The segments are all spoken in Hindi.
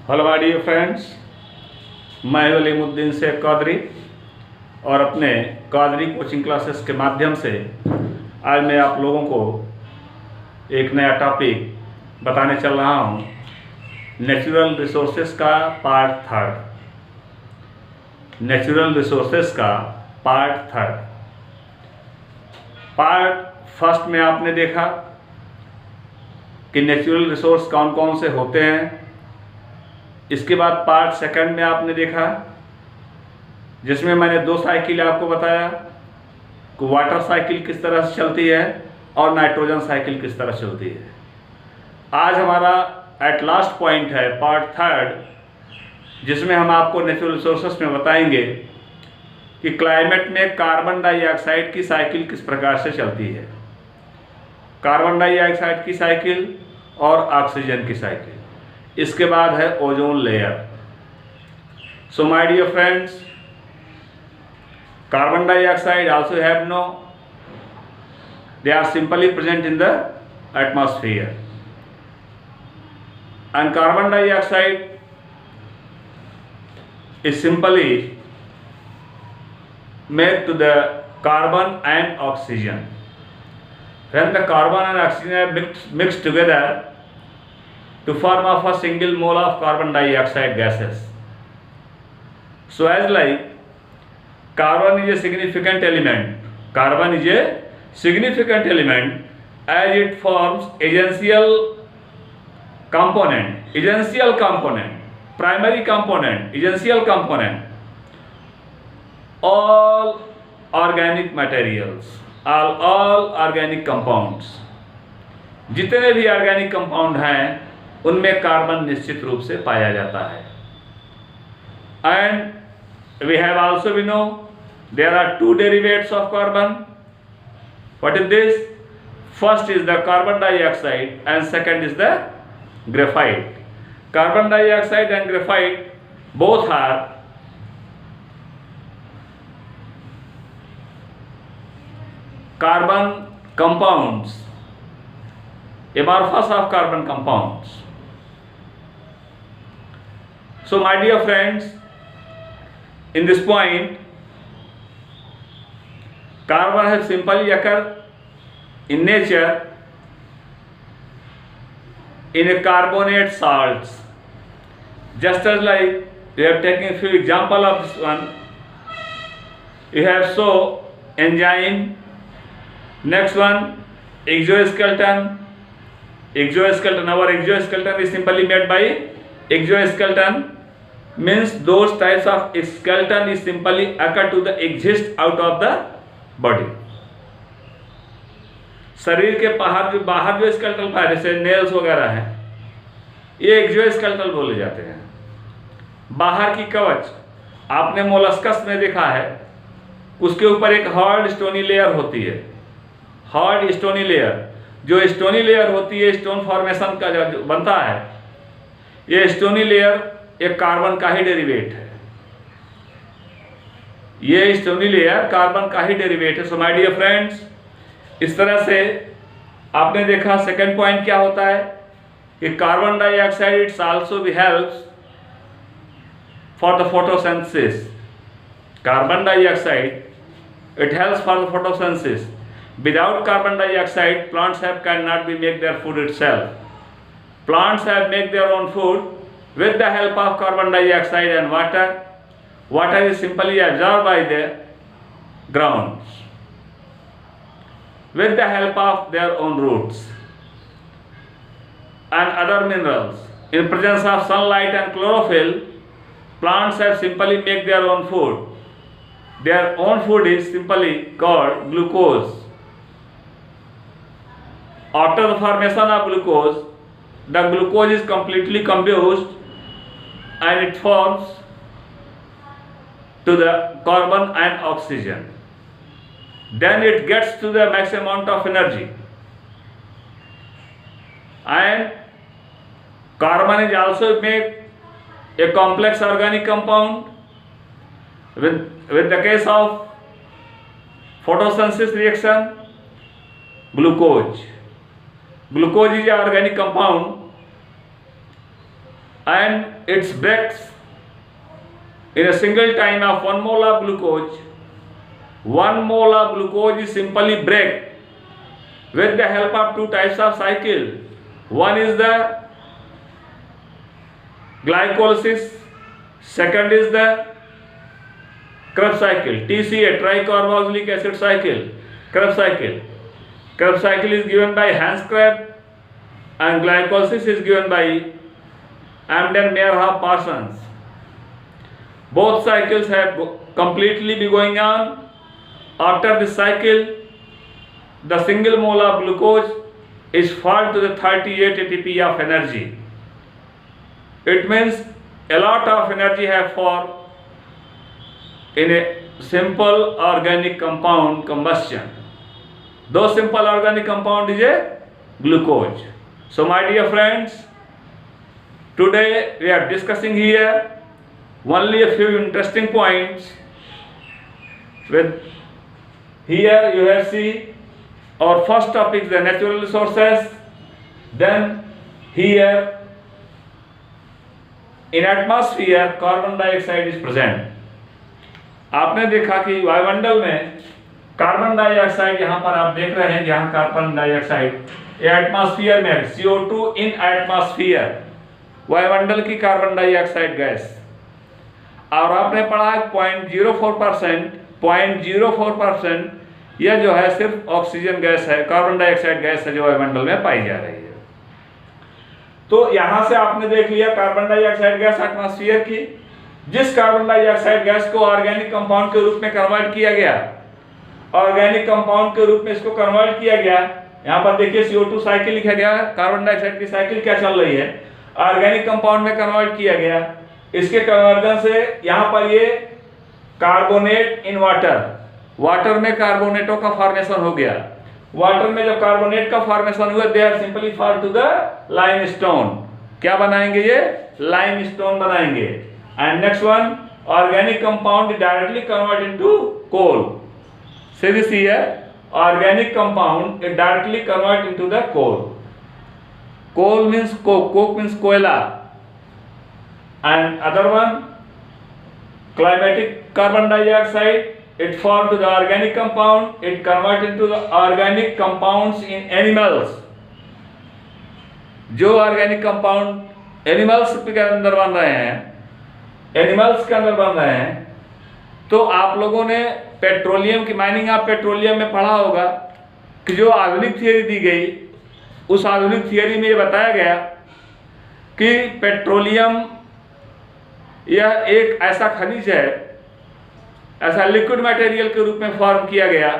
हेलो माय डियर फ्रेंड्स, मैं वलीमुद्दीन शेख कादरी और अपने कादरी कोचिंग क्लासेस के माध्यम से आज मैं आप लोगों को एक नया टॉपिक बताने चल रहा हूँ। नेचुरल रिसोर्सेस का पार्ट थर्ड। नेचुरल रिसोर्सेस का पार्ट थर्ड। पार्ट फर्स्ट में आपने देखा कि नेचुरल रिसोर्स कौन कौन से होते हैं। इसके बाद पार्ट सेकंड में आपने देखा जिसमें मैंने दो साइकिल आपको बताया कि वाटर साइकिल किस तरह से चलती है और नाइट्रोजन साइकिल किस तरह चलती है। आज हमारा एट लास्ट पॉइंट है पार्ट थर्ड, जिसमें हम आपको नेचुरल रिसोर्सेस में बताएंगे कि क्लाइमेट में कार्बन डाइऑक्साइड की साइकिल किस प्रकार से चलती है। कार्बन डाइऑक्साइड की साइकिल और ऑक्सीजन की साइकिल। इसके बाद है ozone layer. So my dear friends, carbon dioxide also have no, they are simply present in the atmosphere, and carbon dioxide is simply made to the carbon and oxygen. When the carbon and oxygen are mixed together to form of a single mole of carbon dioxide gases. So as like carbon is a significant element. Carbon is a significant element as it forms essential component, primary component, essential component. All organic materials, all organic compounds. जितने भी ऑर्गेनिक कंपाउंड हैं उनमें कार्बन निश्चित रूप से पाया जाता है। And we have also we know there are two derivates of carbon. What is this? First is the carbon dioxide and second is the graphite. Carbon dioxide and graphite both are carbon compounds, amorphous of carbon compounds. So my dear friends, in this point, carbon has simply occurred in nature in a carbonate salts. Just as like we have taken a few example of this one, you have so enzyme. Next one, exoskeleton. Our exoskeleton is simply made by exoskeleton, means those types of skeleton is simply occur to the exist out of the body. शरीर के बाहर जो स्केलेटल पार्ट जैसे नेल्स वगैरह हैं, ये एक्सोस्केलेटल बोले जाते हैं। बाहर की कवच आपने मोलस्कस में देखा है, उसके ऊपर एक हार्ड स्टोनी लेयर होती है। हार्ड स्टोनी लेयर, जो स्टोनी लेयर होती है स्टोन फॉर्मेशन का जो बनता है, ये स्टोनी लेयर एक कार्बन का ही डेरिवेट है। ये स्टोनी लेयर कार्बन का ही डेरिवेट है। सो माय डियर फ्रेंड्स, इस तरह से आपने देखा सेकंड पॉइंट क्या होता है कि कार्बन डाइऑक्साइड इट्स आल्सो भी helps for the photosynthesis. Carbon dioxide it helps for the photosynthesis. Without carbon dioxide, plants cannot be make their food itself. Plants make their own food with the help of carbon dioxide and water. Water is simply absorbed by the grounds with the help of their own roots and other minerals. In presence of sunlight and chlorophyll, plants simply make their own food. Their own food is simply called glucose. After the formation of glucose, the glucose is completely combusted and it forms to the carbon and oxygen. Then it gets to the maximum amount of energy. And carbon is also make a complex organic compound. With the case of photosynthesis reaction, glucose is an organic compound and it breaks in a single time of 1 mole of glucose. 1 mole of glucose is simply break with the help of two types of cycle. One is the glycolysis, second is the Krebs cycle. TCA, tricarboxylic acid cycle, Krebs cycle. Krebs cycle is given by Hans Krebs and glycolysis is given by Amden Meyerhoff Parsons. Both cycles have completely be going on. After this cycle, the single mole of glucose is fall to the 38 ATP of energy. It means a lot of energy have fall in a simple organic compound combustion. Those simple organic compound is a glucose. So my dear friends, today we are discussing here only a few interesting points. With here you have see our first topic, the natural resources. Then here in atmosphere carbon dioxide is present. आपने देखा कि वायुमंडल में कार्बन डाइऑक्साइड, यहाँ पर आप देख रहे हैं, यहाँ कार्बन डाइऑक्साइड एटमॉस्फेयर में CO2 इन एटमॉस्फेयर, वायुमंडल की कार्बन डाइऑक्साइड गैस. और आपने पढ़ा 0.04% यह जो है सिर्फ ऑक्सीजन गैस है, कार्बन डाइऑक्साइड गैस है जो वायुमंडल में पाई जा रही है. तो यहां से आपने देख लिया कार्बन डाइऑक्साइड गैस एटमॉस्फेयर की. जिस कार्बन डाइऑक्साइड गैस को ऑर्गेनिक कंपाउंड के रूप में कन्वर्ट किया गया, ऑर्गेनिक कंपाउंड के रूप में इसको कन्वर्ट किया गया. यहां पर देखिए CO2 साइकिल लिखा गया है, कार्बन डाइऑक्साइड की साइकिल क्या चल रही है, ऑर्गेनिक कंपाउंड में कन्वर्ट किया गया. इसके कन्वर्जन से यहां पर ये कार्बोनेट इन वाटर, वाटर में कार्बोनेटों का फॉर्मेशन हो गया. वाटर में जब कार्बोनेट का फॉर्मेशन हुआ, they are simply fall to the limestone. क्या बनाएंगे, ये लाइमस्टोन बनाएंगे. And next one, organic compound directly convert into coal. See this here, organic compound it directly convert into the coal. Coal means coke, coke means koila. And other one, climatic carbon dioxide, it form to the organic compound, it convert into the organic compounds in animals. जो ऑर्गेनिक कंपाउंड एनिमल्स के अंदर बन रहे हैं, एनिमल्स के अंदर बन रहे हैं. तो आप लोगों ने पेट्रोलियम की माइनिंग ऑफ पेट्रोलियम में पढ़ा होगा कि जो आधुनिक थियरी दी गई, उस आधुनिक थियरी में ये बताया गया कि पेट्रोलियम यह एक ऐसा खनिज है, ऐसा लिक्विड मटेरियल के रूप में फॉर्म किया गया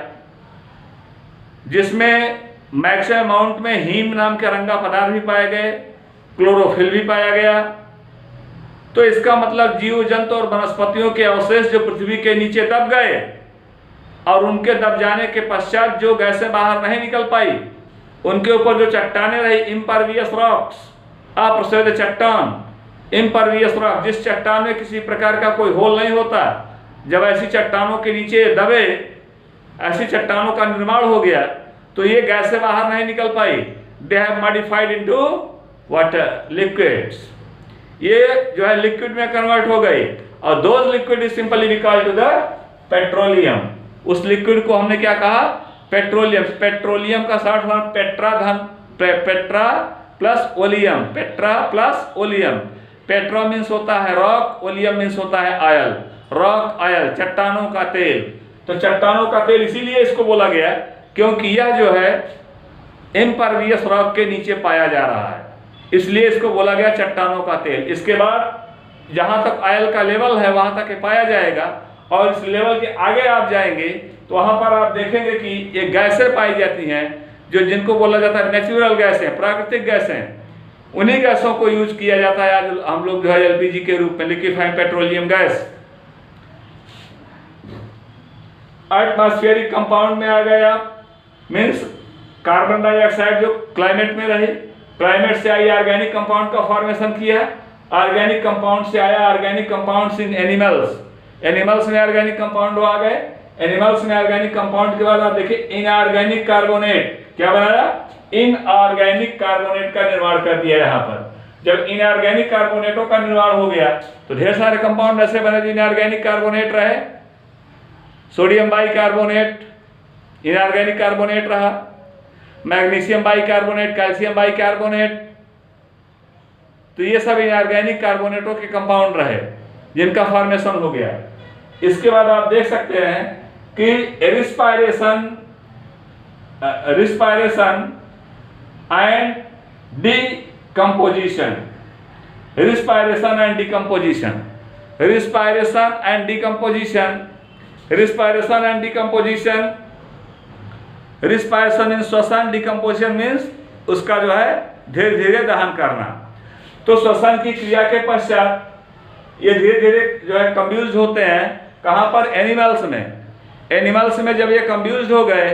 जिसमें मैक्सिमम अमाउंट में हीम नाम के रंगा पदार्थ भी पाए गए, क्लोरोफिल भी पाया गया. तो इसका मतलब जीव जंतु और वनस्पतियों के अवशेष जो पृथ्वी के नीचे दब गए और उनके दब जाने के पश्चात जो गैसें बाहर नहीं निकल पाई, उनके ऊपर जो चट्टानें रही, इम्परवियस रॉक्स, अप्रशोधित चट्टान, इम्परवियस रॉक, जिस चट्टान में किसी प्रकार का कोई होल नहीं होता, जब ऐसी चट्टानों के नीचे दबे, ऐसी चट्टानों का निर्माण हो गया तो ये गैसें बाहर नहीं निकल पाई. They have modified into water liquids. ये जो है लिक्विड में कन्वर्ट हो गई और those liquid is simply we call to the petroleum. उस लिक्विड को हमने क्या कहा, पेट्रोलियम. पेट्रोलियम का short form petra plus oleum, petra plus oleum. Petro means होता है रॉक, ओलियम मीन्स होता है ऑयल. रॉक ऑयल, चट्टानों का तेल. तो चट्टानों का तेल इसीलिए इसको बोला गया क्योंकि यह जो है इम्परवियस रॉक के नीचे पाया जा रहा है, इसलिए इसको बोला गया चट्टानों का तेल. इसके बाद जहां तक ऑयल का लेवल है वहां तक पाया जाएगा और इस लेवल के आगे आप जाएंगे तो वहां पर आप देखेंगे कि ये गैसें पाई जाती हैं जो जिनको बोला जाता है नेचुरल गैसें, प्राकृतिक गैसें. उन्हीं गैसों को यूज किया जाता है आज हम लोग जो है LPG के रूप में, liquefied petroleum gas. Atmospheric compound में आ गया, मीन्स कार्बन डाइऑक्साइड जो क्लाइमेट में रही, क्लाइमेट से आई ऑर्गेनिक कंपाउंड का फॉर्मेशन किया, ऑर्गेनिक कंपाउंड से आया organic compounds in animals, animals में ऑर्गेनिक कंपाउंड आ गए. एनिमल्स में ऑर्गेनिक कंपाउंड के बाद आप देखिए इनऑर्गेनिक कार्बोनेट, क्या बनाया, इनऑर्गेनिक कार्बोनेट का निर्माण कर दिया यहाँ पर. जब इनऑर्गेनिक कार्बोनेटों का निर्माण हो गया तो ढेर सारे कंपाउंड ऐसे बने जो इनऑर्गेनिक कार्बोनेट रहे। सोडियम बाइकार्बोनेट इनऑर्गेनिक कार्बोनेट रहा, मैग्नीशियम बाइकार्बोनेट, कैल्शियम बाइकार्बोनेट, तो ये सब इनऑर्गेनिक कार्बोनेटों के कंपाउंड रहे जिनका फॉर्मेशन हो गया। इसके बाद आप देख सकते हैं कि respiration and decomposition, respiration and decomposition, respiration and decomposition, respiration and decomposition, respiration in श्वसन, डिकम्पोजिशन मीन्स उसका जो है धीरे धीरे दहन करना। तो श्वसन की क्रिया के पश्चात ये धीरे धीरे जो है कंब्यूज होते हैं, कहाँ पर? एनिमल्स में। एनिमल्स में जब ये कंब्यूज हो गए,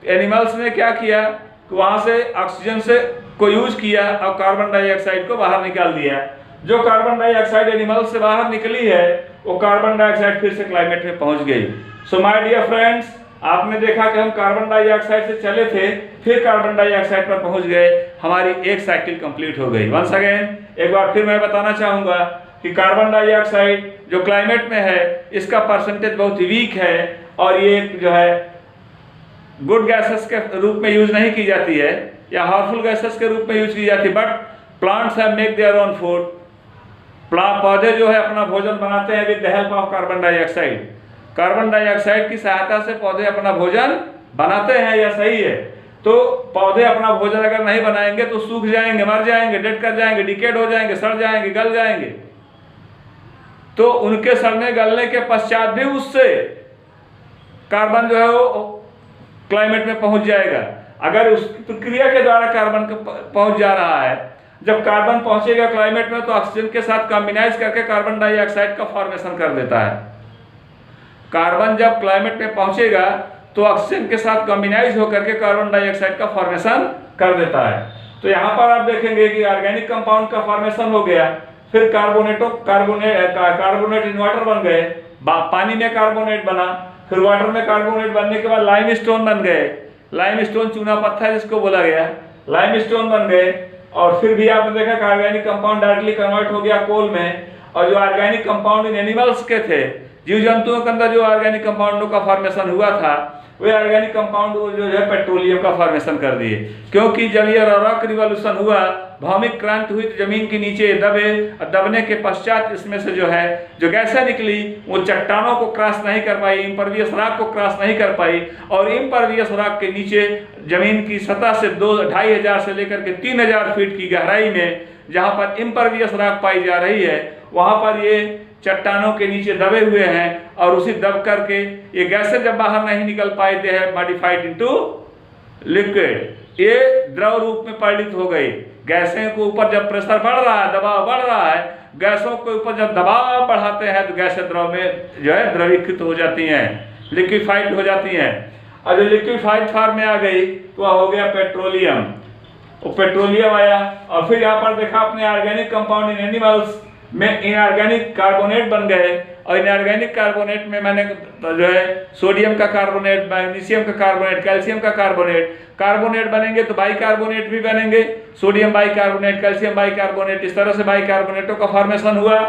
एनिमल्स ने क्या किया कि वहाँ से ऑक्सीजन से को यूज किया और कार्बन डाइऑक्साइड को बाहर निकाल दिया। जो कार्बन डाइऑक्साइड एनिमल्स से बाहर निकली है वो कार्बन डाइऑक्साइड फिर से क्लाइमेट में पहुँच गई। सो माय डियर फ्रेंड्स, आपने देखा कि हम कार्बन डाइऑक्साइड से चले थे, फिर कार्बन डाइऑक्साइड पर पहुंच गए, हमारी एक साइकिल कंप्लीट हो गई। वंस अगेन एक बार फिर मैं बताना चाहूंगा कि कार्बन डाइऑक्साइड जो क्लाइमेट में है इसका परसेंटेज बहुत ही वीक है और ये जो है गुड गैसेस के रूप में यूज नहीं की जाती है या हार्मफुल गैसेस के रूप में यूज की जाती है। But plants have make their own food, पौधे जो है अपना भोजन बनाते हैं with the help of carbon dioxide. Carbon dioxide की सहायता से पौधे अपना भोजन बनाते हैं, यह सही है। तो पौधे अपना भोजन अगर नहीं बनाएंगे तो सूख जाएंगे, मर जाएंगे, डेड कर जाएंगे, डिकेड हो जाएंगे, सड़ जाएंगे, गल जाएंगे। तो उनके सड़ने गलने के पश्चात भी उससे कार्बन जो है वो क्लाइमेट में पहुंच जाएगा। अगर उस प्रक्रिया के द्वारा कार्बन पहुंच जा रहा है, जब कार्बन पहुंचेगा क्लाइमेट में तो ऑक्सीजन के साथ कॉम्बिनाइज करके कार्बन डाइऑक्साइड का फॉर्मेशन कर देता है। कार्बन जब क्लाइमेट में पहुंचेगा तो ऑक्सीजन के साथ कॉम्बिनाइज होकर के कार्बन डाइऑक्साइड का फॉर्मेशन कर देता है। तो यहाँ पर आप देखेंगे कि ऑर्गेनिक कंपाउंड का फॉर्मेशन हो गया, फिर कार्बोनेट इन वाटर बन गए, पानी में कार्बोनेट बना, फिर वाटर में कार्बोनेट बनने के बाद लाइमस्टोन बन गए, लाइमस्टोन चूना पत्थर जिसको बोला गया, लाइमस्टोन बन गए। और फिर भी आपने देखा कि ऑर्गेनिक कंपाउंड डायरेक्टली कन्वर्ट हो गया कोल में। और जो ऑर्गेनिक कंपाउंड इन एनिमल्स के थे, जीव जंतुओं के अंदर जो ऑर्गेनिक कंपाउंडों का फॉर्मेशन हुआ था वे ऑर्गेनिक कंपाउंड जो है पेट्रोलियम का फॉर्मेशन कर दिए। क्योंकि जब ये रॉक रिवॉल्यूशन हुआ, भौमिक क्रांति हुई, तो जमीन के नीचे दबने के पश्चात इसमें से जो है जो गैसें निकली वो चट्टानों को क्रॉस नहीं कर पाई, इम्परवियस रॉक को क्रॉस नहीं कर पाई, और इम्परवियस रॉक के नीचे जमीन की सतह से 2,500 से लेकर के 3,000 फीट की गहराई में जहाँ पर इम्परवियस रॉक पाई जा रही है वहाँ पर ये चट्टानों के नीचे दबे हुए हैं। और उसी दब करके ये गैसें जब बाहर नहीं निकल पाए, दे हैव मॉडिफाइड इनटू लिक्विड, ये द्रव रूप में परिणित हो गई। गैसें को ऊपर जब प्रेशर बढ़ रहा है, दबाव बढ़ रहा है, गैसों के ऊपर जब दबाव बढ़ाते हैं तो गैसें द्रव में जो है द्रवीकृत हो जाती हैं, लिक्विफाइड हो जाती हैं। और जो लिक्विफाइड फॉर्म में आ गई तो हो गया पेट्रोलियम, वो पेट्रोलियम आया। और फिर यहाँ पर देखा आपने ऑर्गेनिक कंपाउंड इन एनिमल्स में इनऑर्गेनिक कार्बोनेट बन गए। और इनऑर्गेनिक कार्बोनेट में मैंने जो है सोडियम का कार्बोनेट, मैग्नीशियम का कार्बोनेट, कैल्शियम का कार्बोनेट बनेंगे तो बाइकार्बोनेट भी बनेंगे, सोडियम बाइकार्बोनेट, कैल्शियम बाइकार्बोनेट, इस तरह से बाइकार्बोनेटों का फॉर्मेशन हुआ।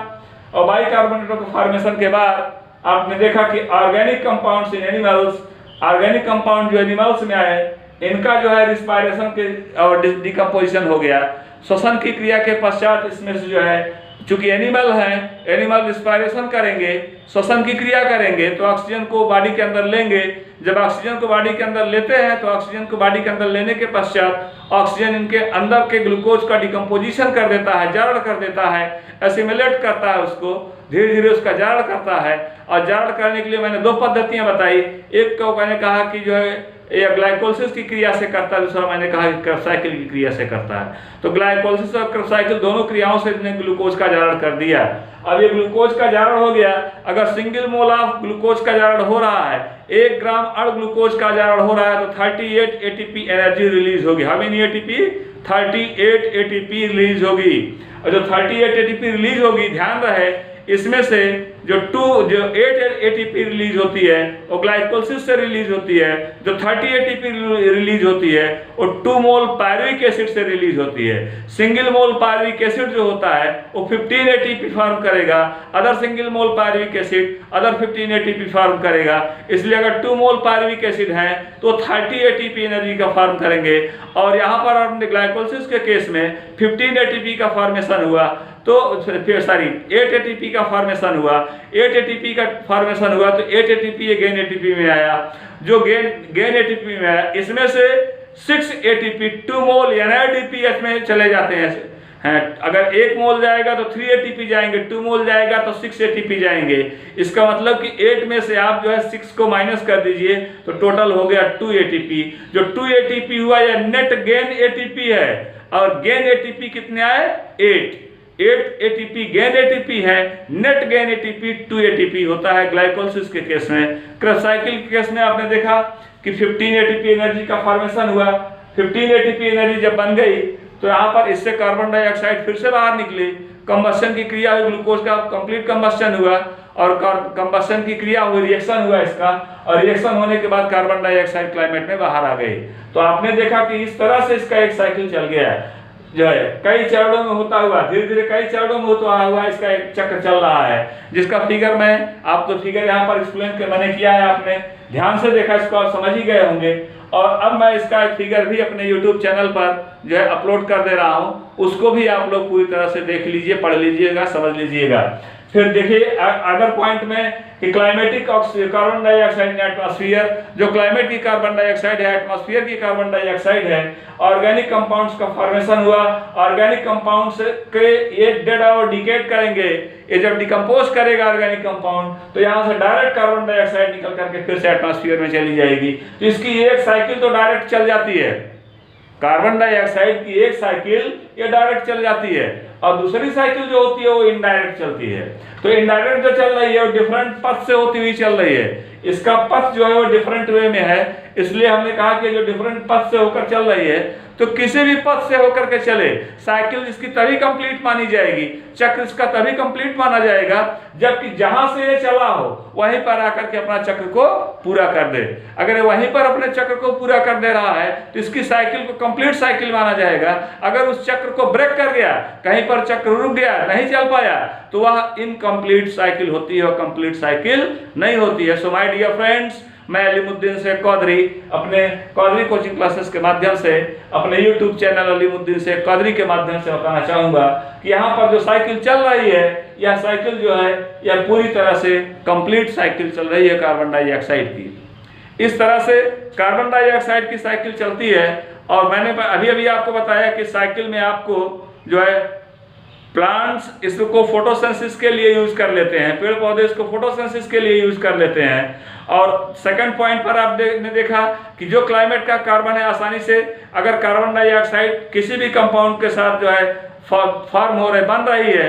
और बाइकार्बोनेटों के फॉर्मेशन के बाद आपने देखा कि organic compounds in animals, organic compound जो एनिमल्स में आए इनका जो है रिस्पायरेशन के और डिकम्पोजिशन हो गया। श्वसन की क्रिया के पश्चात इसमें से जो है चूंकि एनिमल हैं, एनिमल रिस्पायरेशन करेंगे, श्वसन की क्रिया करेंगे तो ऑक्सीजन को बॉडी के अंदर लेंगे। जब ऑक्सीजन को बॉडी के अंदर लेते हैं तो ऑक्सीजन को बॉडी के अंदर लेने के पश्चात ऑक्सीजन इनके अंदर के ग्लूकोज का डिकम्पोजिशन कर देता है, जारण कर देता है, एसिमिलेट करता है, उसको धीरे धीरे उसका जारण करता है। और जारण करने के लिए मैंने दो पद्धतियां बताई, एक को मैंने कहा कि जो है ये ग्लाइकोलिसिस की क्रिया से करता है, दूसरा मैंने कहा कि क्रब साइकिल की क्रिया से करता है। तो ग्लाइकोलिसिस और क्रब साइकिल दोनों क्रियाओं से इसने ग्लूकोज का जारण कर दिया। अब ये ग्लूकोज का जारण हो गया, अगर सिंगल मोल ऑफ ग्लूकोज का जारण हो रहा है, 1 ग्राम अण ग्लूकोज का जारण हो रहा है तो 38 ATP एनर्जी रिलीज होगी। How many ATP? 38 ATP release होगी। और जो 38 ATP रिलीज होगी, ध्यान रहे इसमें से जो 8 एटीपी रिलीज होती है वो ग्लाइकोलिसिस से रिलीज होती है, जो 30 एटीपी रिलीज होती है वो 2 मोल पायरुविक एसिड से रिलीज होती है। सिंगल मोल पायरुविक एसिड जो होता है वो 15 एटीपी फॉर्म करेगा, other single mole pyruvic acid other 15 ATP form करेगा। इसलिए अगर 2 मोल पायरुविक एसिड है तो 30 एटीपी एनर्जी का फॉर्म करेंगे, और यहाँ पर अपने ग्लाइकोलिसिस के केस में 15 एटीपी का फॉर्मेशन हुआ, तो फिर 8 एटीपी का फॉर्मेशन हुआ। 8 एटीपी का फॉर्मेशन हुआ तो 8 एटीपी ये गेन एटीपी में आया। जो गेन एटीपी में आया इसमें से 6 एटीपी 2 मोल NADPH में चले जाते हैं। अगर 1 मोल जाएगा तो 3 एटीपी जाएंगे, 2 मोल जाएगा तो 6 एटीपी जाएंगे। इसका मतलब कि 8 में से आप जो है 6 को माइनस कर दीजिए तो टोटल हो गया 2 एटीपी। जो 2 एटीपी हुआ यह नेट गेन एटीपी है, और गेन एटीपी कितने आए 8 एटीपी गेन एटीपी है, नेट गेन एटीपी 2 एटीपी होता है ग्लाइकोलिसिस के केस में। क्रब साइकिल के केस में आपने देखा कि 15 एटीपी एनर्जी का फॉर्मेशन हुआ। 15 एटीपी एनर्जी जब बन गई तो यहाँ पर इससे कार्बन डाइऑक्साइड फिर से बाहर निकली, कंबस्शन की क्रिया हुई, ग्लूकोज का कंप्लीट कंबस्शन हुआ, और कंबस्शन की क्रिया हुई, रिएक्शन हुआ इसका, और रिएक्शन होने के बाद कार्बन डाइऑक्साइड क्लाइमेट में बाहर आ गई। तो आपने देखा कि इस तरह से इसका एक साइकिल चल गया है, जो है कई चरणों में होता हुआ, धीरे धीरे कई चरणों में होता हुआ इसका एक चक्र चल रहा है, जिसका फिगर आप तो फिगर यहाँ पर एक्सप्लेन मैंने किया है, आपने ध्यान से देखा, इसको आप समझ ही गए होंगे। और अब मैं इसका एक फिगर भी अपने YouTube चैनल पर जो है अपलोड कर दे रहा हूँ, उसको भी आप लोग पूरी तरह से देख लीजिए, पढ़ लीजिएगा, समझ लीजिएगा। फिर देखिए अदर पॉइंट में कि climatic carbon dioxide in atmosphere, जो क्लाइमेट की कार्बन डाइऑक्साइड है, एटमॉस्फेयर की कार्बन डाइऑक्साइड है, ऑर्गेनिक कंपाउंड्स का फॉर्मेशन हुआ। ऑर्गेनिक कंपाउंड्स के ये डेड और डिकेड करेंगे, ये जब डिकम्पोज करेगा ऑर्गेनिक कंपाउंड तो यहाँ से डायरेक्ट कार्बन डाइऑक्साइड निकल करके फिर से एटमॉस्फेयर में चली जाएगी। तो इसकी एक साइकिल तो डायरेक्ट चल जाती है, कार्बन डाइऑक्साइड की एक साइकिल ये डायरेक्ट चल जाती है, और दूसरी साइकिल जो होती है वो इनडायरेक्ट चलती है। तो इनडायरेक्ट जो चल रही है वो डिफरेंट पथ से होती हुई चल रही है, इसका पथ जो है वो डिफरेंट वे में है, इसलिए हमने कहा कि जो डिफरेंट पथ से होकर चल रही है तो किसी भी पथ से होकर के चले, साइकिल इसकी तभी कंप्लीट मानी जाएगी, चक्र इसका तभी कंप्लीट माना जाएगा जबकि जहां से ये चला हो वहीं पर आकर के अपना चक्र को पूरा कर दे। अगर वहीं पर अपने चक्र को पूरा कर दे रहा है तो इसकी साइकिल को कंप्लीट साइकिल माना जाएगा। अगर उस चक्र को ब्रेक कर गया, कहीं पर चक्र रुक गया, नहीं चल पाया, तो वह इनकम्प्लीट साइकिल होती है, और कंप्लीट साइकिल नहीं होती है। सो माय डियर फ्रेंड्स, मैं अलीमुद्दीन शेख कौदरी अपने कौदरी कोचिंग क्लासेस के माध्यम से, अपने YouTube चैनल अलीमुद्दीन शेख कौदरी के माध्यम से बताना चाहूँगा कि यहाँ पर जो साइकिल चल रही है, यह साइकिल जो है यह पूरी तरह से कंप्लीट साइकिल चल रही है कार्बन डाइऑक्साइड की। इस तरह से कार्बन डाइऑक्साइड की साइकिल चलती है। और मैंने अभी आपको बताया कि साइकिल में आपको जो है प्लांट्स इसको फोटोसिंथेसिस के लिए यूज कर लेते हैं, पेड़ पौधे इसको फोटोसिंथेसिस के लिए यूज कर लेते हैं। और सेकंड पॉइंट पर आपने देखा कि जो क्लाइमेट का कार्बन है, आसानी से अगर कार्बन डाइऑक्साइड किसी भी कंपाउंड के साथ जो है फॉर्म हो रहे बन रही है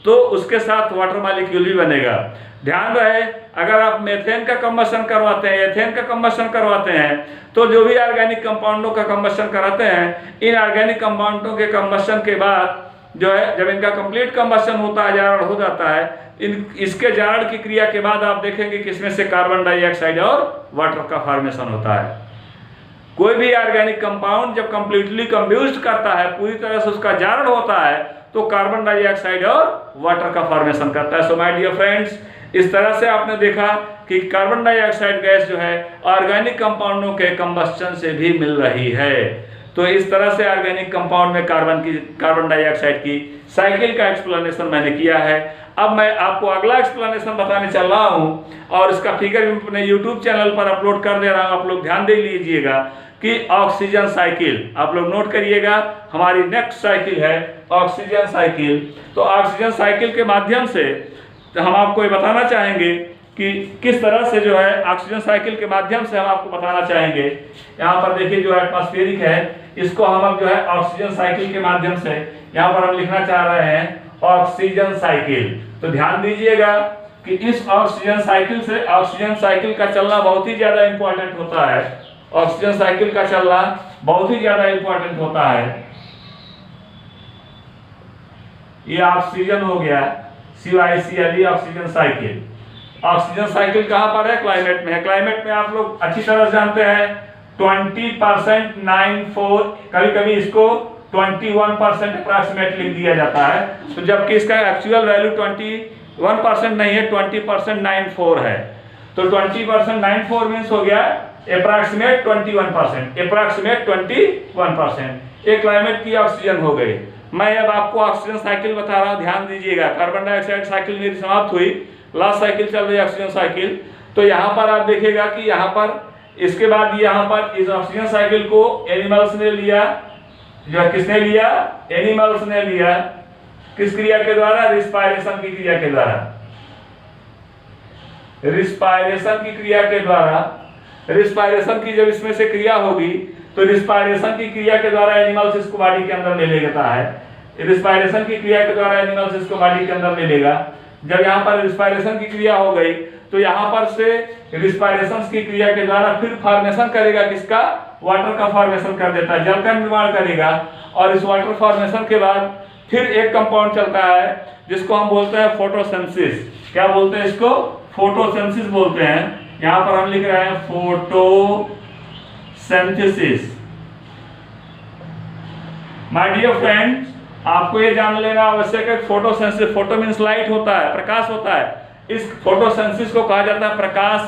तो उसके साथ वाटर मॉलिक्यूल भी बनेगा। ध्यान रहे, अगर आप मेथेन का कंबशन करवाते हैं, एथेन का कंबशन करवाते हैं, तो जो भी ऑर्गेनिक कंपाउंडों का कंबशन कराते हैं, इन ऑर्गेनिक कंपाउंडों के कंबशन के बाद जो है जब इनका कंप्लीट कंबशन होता है, जारड़ हो जाता है, इसके जारड़ की क्रिया के बाद आप देखेंगे कि इसमें से कार्बन डाइऑक्साइड और वाटर का फॉर्मेशन होता है। कोई भी ऑर्गेनिक कंपाउंड जब कंप्लीटली कंब्यूज्ड करता है, पूरी तरह से उसका जारड़ होता है, तो कार्बन डाइऑक्साइड और वाटर का फॉर्मेशन करता है। सो माय डियर फ्रेंड्स, इस तरह से आपने देखा कि कार्बन डाइऑक्साइड गैस जो है ऑर्गेनिक कंपाउंडों के कंबस्टन से भी मिल रही है। तो इस तरह से ऑर्गेनिक कंपाउंड में कार्बन डाइऑक्साइड की साइकिल का एक्सप्लेनेशन मैंने किया है। अब मैं आपको अगला एक्सप्लेनेशन बताने चल रहा हूं, और इसका फिगर भी अपने YouTube चैनल पर अपलोड कर दे रहा हूं, आप लोग ध्यान दे लीजिएगा कि ऑक्सीजन साइकिल, आप लोग नोट करिएगा, हमारी नेक्स्ट साइकिल है ऑक्सीजन साइकिल। तो ऑक्सीजन साइकिल के माध्यम से हम आपको ये बताना चाहेंगे कि किस तरह से जो है ऑक्सीजन साइकिल के माध्यम से हम आपको बताना चाहेंगे। यहाँ पर देखिए जो एटमॉस्फेरिक है, इसको हम अब जो है ऑक्सीजन साइकिल के माध्यम से यहाँ पर हम लिखना चाह रहे हैं ऑक्सीजन साइकिल। तो ध्यान दीजिएगा कि इस ऑक्सीजन साइकिल से, ऑक्सीजन साइकिल का चलना बहुत ही ज्यादा इंपॉर्टेंट होता है। ऑक्सीजन साइकिल का चलना बहुत ही ज्यादा इंपॉर्टेंट होता है। ये ऑक्सीजन हो गया, CYCLE oxygen cycle. Oxygen cycle कहां पर है? क्लाइमेट में है। क्लाइमेट में आप लोग अच्छी तरह जानते हैं 20% 94, कभी कभी इसको 21% अप्रॉक्सीमेट लिख दिया जाता है, तो जबकि इसका एक्चुअल वैल्यू 21% नहीं है, 20% 94 है। तो 20% 94 मीन्स हो गया अप्रॉक्सीमेट 21%, अप्रॉक्सीमेट 21%। ये क्लाइमेट की ऑक्सीजन हो गई। मैं अब आपको ऑक्सीजन साइकिल बता रहा हूं, ध्यान दीजिएगा। कार्बन डाइऑक्साइड साइकिल मेरी समाप्त हुई, लास्ट साइकिल चल रही है ऑक्सीजन साइकिल। तो यहाँ पर आप देखिएगा कि यहाँ पर इसके बाद यहाँ पर इस ऑक्सीजन साइकिल को एनिमल्स ने लिया, जो किसने लिया? एनिमल्स ने लिया। किस क्रिया के द्वारा? रिस्पायरेशन की क्रिया के द्वारा। रिस्पायरेशन की क्रिया के द्वारा, रिस्पायरेशन की जब इसमें से क्रिया होगी तो रिस्पायरेशन की क्रिया के द्वारा एनिमल्स इसको बॉडी के अंदर ले लेता है। रिस्पायरेशन की क्रिया के द्वारा एनिमल्स इसको बॉडी के अंदर ले लेगा। जब यहाँ पर रिस्पायरेशन की क्रिया हो गई तो यहाँ पर से रिस्पायरेशन की क्रिया के द्वारा फिर फॉर्मेशन करेगा, किसका? वाटर का फॉर्मेशन कर देता है, जल का निर्माण करेगा। और इस वाटर फॉर्मेशन के बाद फिर एक कंपाउंड चलता है जिसको हम बोलते हैं फोटोसिंथेसिस। क्या बोलते हैं इसको? फोटोसिंथेसिस बोलते हैं। यहाँ पर हम लिख रहे हैं फोटोसिंथेसिस। माय डियर फ्रेंड्स, आपको ये जान लेना आवश्यक है। फोटोसिंथेसिस, फोटो मींस लाइट होता है, प्रकाश होता है। इस फोटोसिंथेसिस को कहा जाता है प्रकाश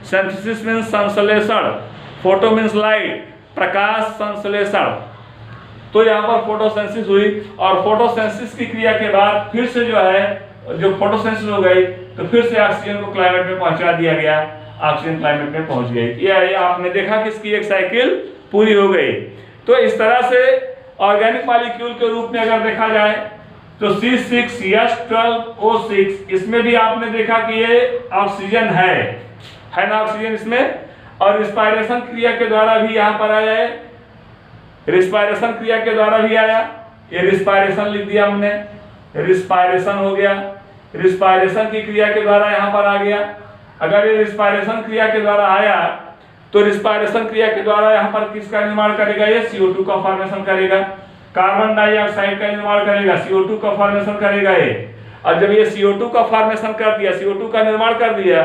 सिंथेसिस मींस संश्लेषण। फोटो मींस लाइट, प्रकाश संश्लेषण। तो यहाँ पर फोटोसिंथेसिस हुई और फोटोसिंथेसिस की क्रिया के बाद फिर से जो है, जो फोटोसिंथेसिस हो गई तो फिर से ऑक्सीजन को क्लाइमेट में पहुंचा दिया गया, ऑक्सीजन क्लाइमेट में पहुंच गई। ये आपने देखा कि इसकी एक साइकिल पूरी हो गई। तो इस तरह से ऑर्गेनिक मॉलिक्यूल के रूप में अगर देखा जाए तो C6H12O6, इसमें भी आपने देखा कि ये ऑक्सीजन है ना ऑक्सीजन इसमें। और रिस्पायरेशन क्रिया के द्वारा भी यहाँ पर आया है, रिस्पायरेशन क्रिया के द्वारा भी आया। ये रिस्पायरेशन लिख दिया हमने, रिस्पायरेशन हो गया। रिस्पायरेशन की क्रिया के द्वारा यहाँ पर आ गया। अगर ये रिस्पायरेशन क्रिया के द्वारा आया तो रिस्पायरेशन क्रिया के द्वारा यहाँ पर किसका निर्माण करेगा? ये CO2 का फॉर्मेशन करेगा, कार्बन डाइऑक्साइड का निर्माण करेगा, CO2 का फॉर्मेशन करेगा ये। और जब ये CO2 का फॉर्मेशन कर दिया, CO2 का निर्माण कर दिया,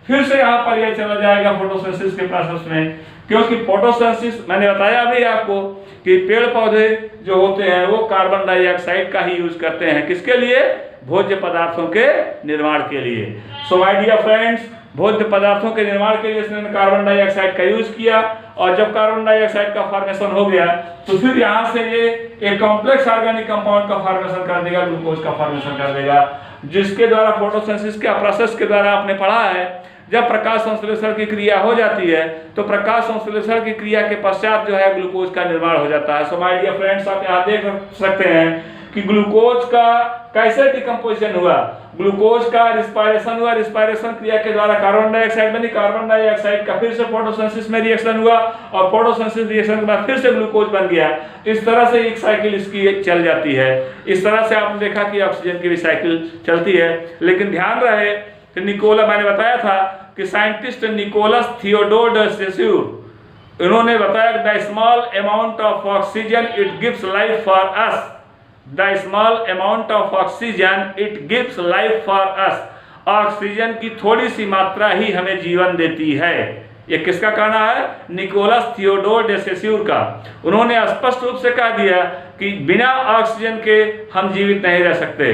फिर से यहाँ पर ये चला जाएगा फोटोसिंथेसिस के प्रोसेस में। क्योंकि फोटोसिंथेसिस मैंने बताया अभी आपको कि पेड़ पौधे जो होते हैं वो कार्बन डाइऑक्साइड का ही यूज करते हैं। किसके लिए? भोज्य पदार्थों के निर्माण के लिए। सो माय डियर फ्रेंड्स, भोज्य पदार्थों के निर्माण के लिए इसने कार्बन डाइऑक्साइड का यूज किया। और जब कार्बन डाइऑक्साइड का फॉर्मेशन हो गया तो फिर यहाँ से ये एक कॉम्प्लेक्स ऑर्गेनिक कंपाउंड का फॉर्मेशन कर देगा, ग्लूकोज का फॉर्मेशन कर देगा, जिसके द्वारा फोटोसिंथेसिस के प्रोसेस के द्वारा आपने पढ़ा है। जब प्रकाश संश्लेषण की क्रिया हो जाती है तो प्रकाश संश्लेषण की क्रिया के पश्चात जो है ग्लूकोज का निर्माण हो जाता है। सो माय डियर फ्रेंड्स, आप यहाँ देख सकते हैं कि ग्लूकोज का कैसे डिकम्पोजिशन हुआ। ग्लूकोज का रिस्पायरेशन हुआ, रिस्पायरेशन क्रिया के द्वारा कार्बन डाइऑक्साइड बनी, कार्बन डाइऑक्साइड का फिर से फोटोसिंथेसिस में रिएक्शन हुआ और फोटोसिंथेसिस रिएक्शन के बाद फिर से ग्लूकोज बन गया। इस तरह से एक साइकिल इसकी चल जाती है। इस तरह से आपने देखा कि ऑक्सीजन की भी साइकिल चलती है। लेकिन ध्यान रहे कि निकोला, मैंने बताया था कि साइंटिस्ट निकोलस थियोडोर डे सेस्यूर, इन्होंने बताया the small amount of oxygen it gives life for us, the small amount of oxygen it gives life for us. Oxygen की थोड़ी सी मात्रा ही हमें जीवन देती है। ये किसका कहना है? निकोलस थियोडोर डे सेस्यूर का। उन्होंने स्पष्ट रूप से कह दिया कि बिना ऑक्सीजन के हम जीवित नहीं रह सकते।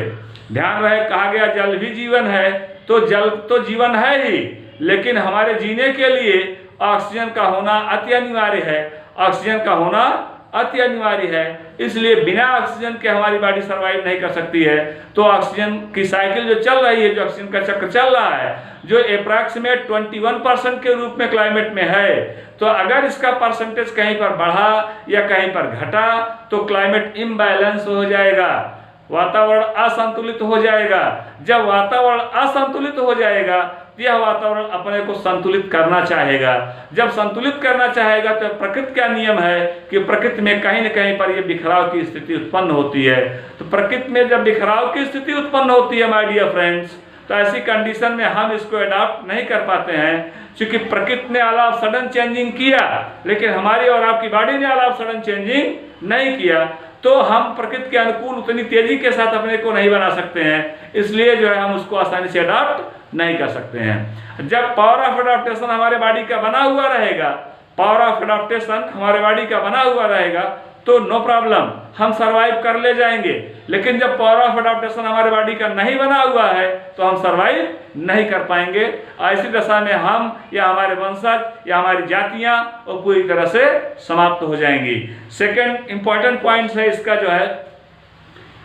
ध्यान रहे, कहा गया जल भी जीवन है, तो जल तो जीवन है ही, लेकिन हमारे जीने के लिए ऑक्सीजन का होना अति अनिवार्य है। ऑक्सीजन का होना अति अनिवार्य है, इसलिए बिना ऑक्सीजन के हमारी बॉडी सर्वाइव नहीं कर सकती है। तो ऑक्सीजन की साइकिल जो चल रही है, जो ऑक्सीजन का चक्र चल रहा है, जो अप्रॉक्सीमेट 21% के रूप में क्लाइमेट में है, तो अगर इसका परसेंटेज कहीं पर बढ़ा या कहीं पर घटा तो क्लाइमेट इम्बैलेंस हो जाएगा, वातावरण असंतुलित हो जाएगा। जब वातावरण असंतुलित हो जाएगा यह वातावरण अपने को संतुलित करना चाहेगा। जब संतुलित करना चाहेगा तो प्रकृति का नियम है कि प्रकृति में कहीं न कहीं पर यह बिखराव की स्थिति उत्पन्न होती है। तो प्रकृति में जब बिखराव की स्थिति उत्पन्न होती है माय डियर फ्रेंड्स, तो ऐसी कंडीशन में हम इसको अडॉप्ट नहीं कर पाते हैं, क्योंकि प्रकृति ने ऑल ऑफ सडन चेंजिंग किया लेकिन हमारी और आपकी बॉडी ने ऑल ऑफ सडन चेंजिंग नहीं किया। तो हम प्रकृति के अनुकूल उतनी तेजी के साथ अपने को नहीं बना सकते हैं, इसलिए जो है हम उसको आसानी से अडॉप्ट नहीं कर सकते हैं। जब पावर ऑफ अडॉप्टेशन हमारे बॉडी का बना हुआ रहेगा, पावर ऑफ अडॉप्टेशन हमारे बॉडी का बना हुआ रहेगा, तो नो प्रॉब्लम, हम सरवाइव कर ले जाएंगे। लेकिन जब पावर ऑफ अडॉप्टेशन हमारे बॉडी का नहीं बना हुआ है तो हम सरवाइव नहीं कर पाएंगे। ऐसी दशा में हम या हमारे वंशज या हमारी जातियां वो पूरी तरह से समाप्त हो जाएंगी। सेकंड इंपॉर्टेंट पॉइंट है इसका जो है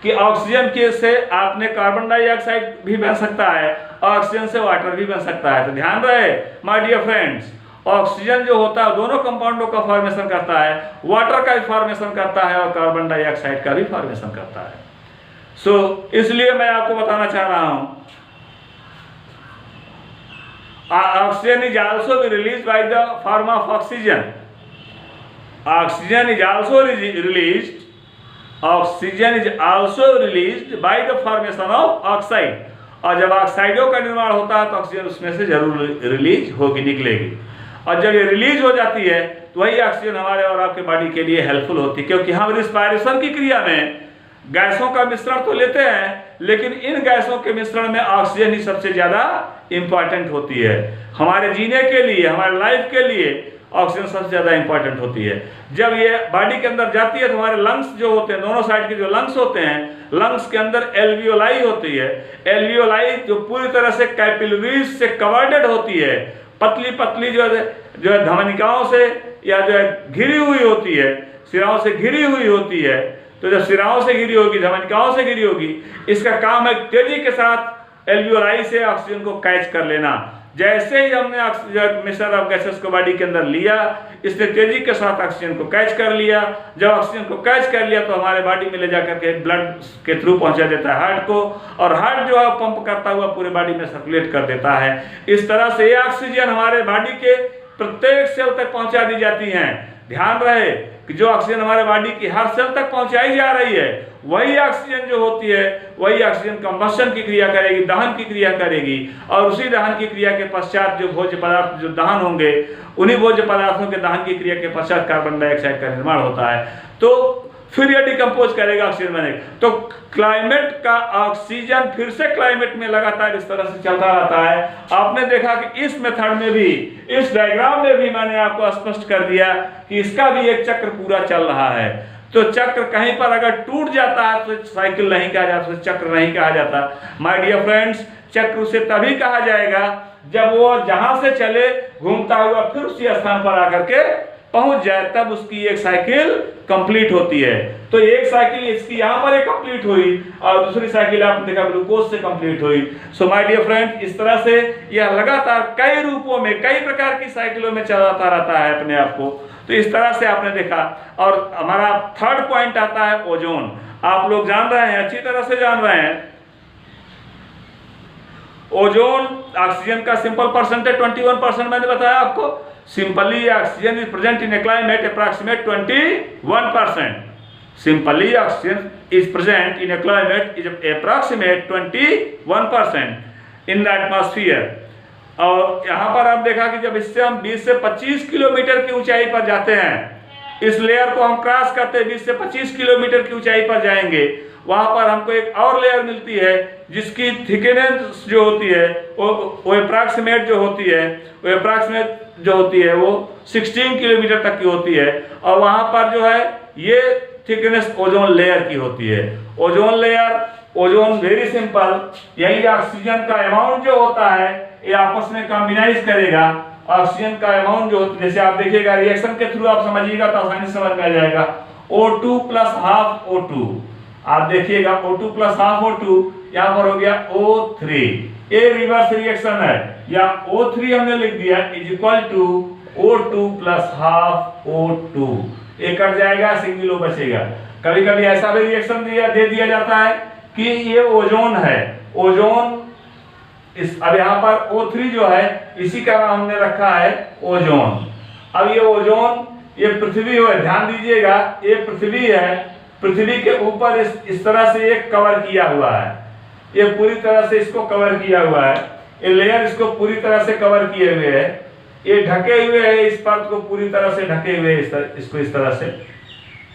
कि ऑक्सीजन के से आपने कार्बन डाइऑक्साइड भी बन सकता है, ऑक्सीजन से वाटर भी बन सकता है। तो ध्यान रहे माय डियर फ्रेंड्स, ऑक्सीजन जो होता है दोनों कंपाउंडों का फॉर्मेशन करता है, वाटर का भी फॉर्मेशन करता है और कार्बन डाइऑक्साइड का भी फॉर्मेशन करता है। इसलिए मैं आपको बताना चाह रहा हूं, oxygen is also release by the form of oxygen. Oxygen is also released, oxygen is also released by the formation of oxide. और जब ऑक्साइडों का निर्माण होता है तो ऑक्सीजन उसमें से जरूर रिलीज होगी, निकलेगी। और जब ये रिलीज हो जाती है तो वही ऑक्सीजन हमारे और आपके बॉडी के लिए हेल्पफुल होती है, क्योंकि हम रिस्पायरेशन की क्रिया में गैसों का मिश्रण तो लेते हैं, लेकिन इन गैसों के मिश्रण में ऑक्सीजन ही सबसे ज्यादा इंपॉर्टेंट होती है। हमारे जीने के लिए, हमारे लाइफ के लिए ऑक्सीजन सबसे ज्यादा इंपॉर्टेंट होती है। जब ये बॉडी के अंदर जाती है तो हमारे लंग्स जो होते हैं, दोनों साइड के जो लंग्स होते हैं, लंग्स के अंदर एल्वियोलाई होती है। एल्वियोलाई जो पूरी तरह से कैपिलरीज से कवर्डेड होती है, पतली पतली जो है धमनिकाओं से या जो है घिरी हुई होती है, सिराओं से घिरी हुई होती है। तो जब सिराओं से घिरी होगी, धमनिकाओं से घिरी होगी, इसका काम है तेजी के साथ एल्वियोलाई से ऑक्सीजन को कैच कर लेना। जैसे ही हमने मिक्सचर ऑफ गैसेस को बॉडी के अंदर लिया, इसने तेजी के साथ ऑक्सीजन को कैच कर लिया। जब ऑक्सीजन को कैच कर लिया तो हमारे बॉडी में ले जाकर के ब्लड के थ्रू पहुंचा देता है हार्ट को, और हार्ट जो है पंप करता हुआ पूरे बॉडी में सर्कुलेट कर देता है। इस तरह से ये ऑक्सीजन हमारे बॉडी के प्रत्येक सेल तक पहुंचा दी जाती है। ध्यान रहे कि जो ऑक्सीजन हमारे बॉडी की हर सेल तक पहुंचाई जा रही है, वही ऑक्सीजन जो होती है, वही ऑक्सीजन कंबशन की क्रिया करेगी, दहन की क्रिया करेगी। और उसी दहन की क्रिया के पश्चात जो भोज्य पदार्थ जो दहन होंगे, उन्हीं भोज्य पदार्थों के दहन की क्रिया के पश्चात कार्बन डाइऑक्साइड का निर्माण होता है। तो फिर ये डिकम्पोज करेगा, ऑक्सीजन बनेगा। तो क्लाइमेट का ऑक्सीजन फिर से क्लाइमेट में लगातार इस तरह से चलता रहता है। आपने देखा कि इस मेथड में भी, इस डायग्राम में भी मैंने आपको स्पष्ट कर दिया कि इसका भी एक चक्र पूरा चल रहा है। तो चक्र कहीं पर अगर टूट जाता है तो साइकिल नहीं कहा जाता, तो चक्र नहीं कहा जाता। माय डियर फ्रेंड्स, चक्र उसे तभी कहा जाएगा जब वो जहां से चले घूमता हुआ फिर उसी स्थान पर आकर के पहुंच जाए, तब उसकी एक साइकिल कंप्लीट होती है। तो एक साइकिल इसकी यहाँ पर एक कंप्लीट हुई और दूसरी साइकिल आपने देखा ग्लूकोज से कंप्लीट हुई। सो माय डियर फ्रेंड, इस तरह से यह लगातार कई रूपों में, कई प्रकार की साइकिलों में चलाता रहता है अपने आप को। तो इस तरह से आपने देखा। और हमारा थर्ड पॉइंट आता है ओजोन। आप लोग जान रहे हैं, अच्छी तरह से जान रहे हैं, ओजोन ऑक्सीजन का सिंपल परसेंटेज 21% मैंने बताया आपको। Simply oxygen is present in A climate approximate 21%। Simply oxygen is present in A climate is approximate 21% in the atmosphere. और यहाँ पर आप देखा कि जब इससे हम 20 से 25 किलोमीटर की ऊंचाई पर जाते हैं, इस लेयर को हम क्रॉस करते हैं, 20 से 25 किलोमीटर की ऊंचाई पर जाएंगे, वहां पर हमको एक और लेयर मिलती है जिसकी थिकनेस जो होती है वो अप्रॉक्सीमेट जो होती है, वो 16 किलोमीटर तक की होती है। और वहां पर जो है ये थिकनेस ओजोन लेयर की होती है। Ozone layer, ozone very simple, यही ऑक्सीजन का अमाउंट जो होता है ये आपस में कॉम्बिनाइज करेगा। ऑक्सीजन का अमाउंट जो, जैसे आप देखिएगा रिएक्शन के थ्रू आप समझिएगा तो आसानी से समझ में आ जाएगा। O2 प्लस हाफ O2, आप देखिएगा O2 प्लस हाफ O2, यहाँ पर हो गया O3। ये रिवर्स रिएक्शन है, या O3 हमने लिख दिया is equal to O2 plus half O2। ये कट जाएगा, सिंगल O बचेगा। कभी कभी ऐसा भी रिएक्शन दे दिया जाता है कि ये ओजोन है, ओजोन इस, अब यहाँ पर O3 जो है इसी का नाम हमने रखा है ओजोन। अब ये ओजोन, ये पृथ्वी है, ध्यान दीजिएगा, ये पृथ्वी है, पृथ्वी के ऊपर इस तरह से एक कवर किया हुआ है, ये पूरी तरह से इसको कवर किया हुआ है, ये लेयर इसको पूरी तरह से कवर किए हुए है, ये ढके हुए है, इस परत को पूरी तरह से ढके हुए, इसको इस तरह से